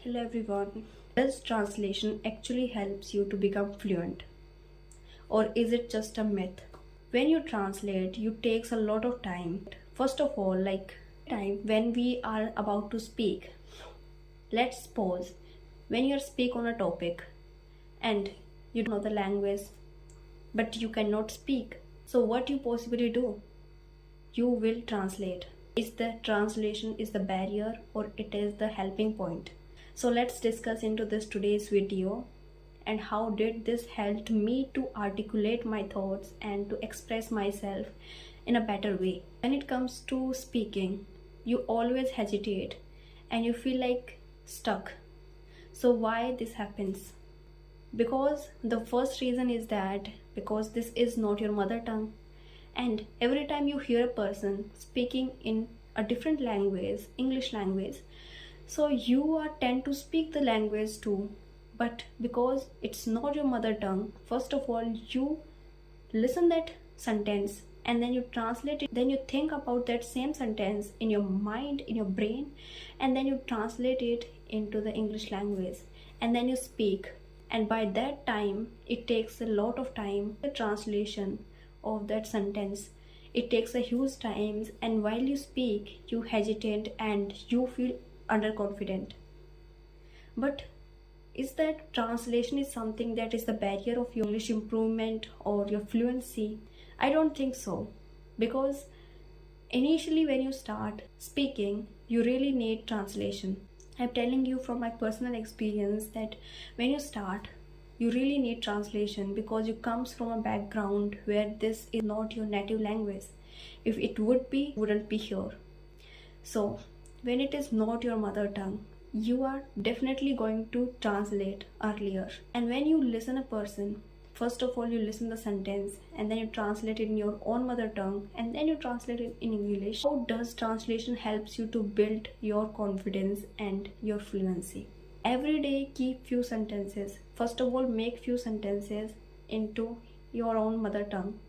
Hello everyone. Does translation actually helps you to become fluent? Or is it just a myth? When you translate, you takes a lot of time. First of all, like time when we are about to speak, let's pause. When you speak on a topic and you don't know the language but you cannot speak. So what you possibly do? You will translate. Is the translation is the barrier or it is the helping point? So let's discuss into this today's video and how did this help me to articulate my thoughts and to express myself in a better way. When it comes to speaking, you always hesitate and you feel like stuck. So why this happens? Because the first reason is that because this is not your mother tongue, and every time you hear a person speaking in a different language, English language, so you are tend to speak the language too, but because it's not your mother tongue, first of all you listen that sentence and then you translate it, then you think about that same sentence in your mind, in your brain, and then you translate it into the English language and then you speak. And by that time it takes a lot of time, the translation of that sentence, it takes a huge time, and while you speak you hesitate and you feel underconfident. But is that translation is something that is the barrier of your English improvement or your fluency? I don't think so, because initially when you start speaking you really need translation. I'm telling you from my personal experience that when you start you really need translation, because you comes from a background where this is not your native language. If it would be, wouldn't be here. So when it is not your mother tongue, you are definitely going to translate earlier. And when you listen a person, first of all you listen the sentence and then you translate it in your own mother tongue and then you translate it in English. How does translation helps you to build your confidence and your fluency? Every day keep few sentences. First of all make few sentences into your own mother tongue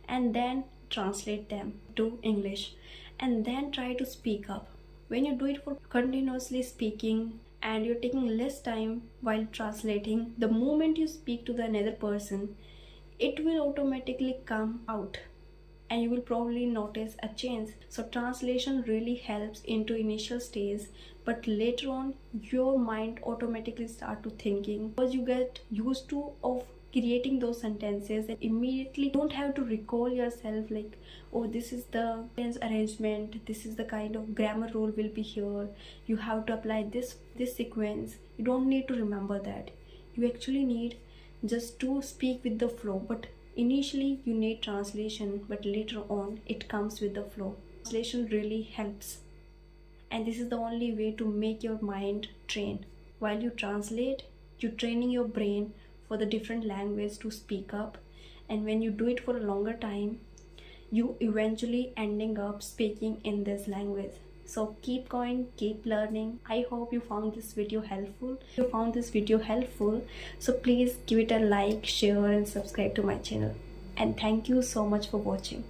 and then translate them to English and then try to speak up. When you do it for continuously speaking and you're taking less time while translating, the moment you speak to the another person, it will automatically come out and you will probably notice a change. So translation really helps into initial stage, but later on your mind automatically start to thinking, because you get used to of creating those sentences and immediately don't have to recall yourself like, oh, this is the tense arrangement, this is the kind of grammar rule will be here, you have to apply this sequence. You don't need to remember that. You actually need just to speak with the flow. But initially you need translation, but later on it comes with the flow. Translation really helps, and this is the only way to make your mind train. While you translate, you're training your brain for the different language to speak up, and when you do it for a longer time you eventually ending up speaking in this language. So keep going, keep learning. I hope you found this video helpful. If you found this video helpful, so please give it a like, share and subscribe to my channel. And thank you so much for watching.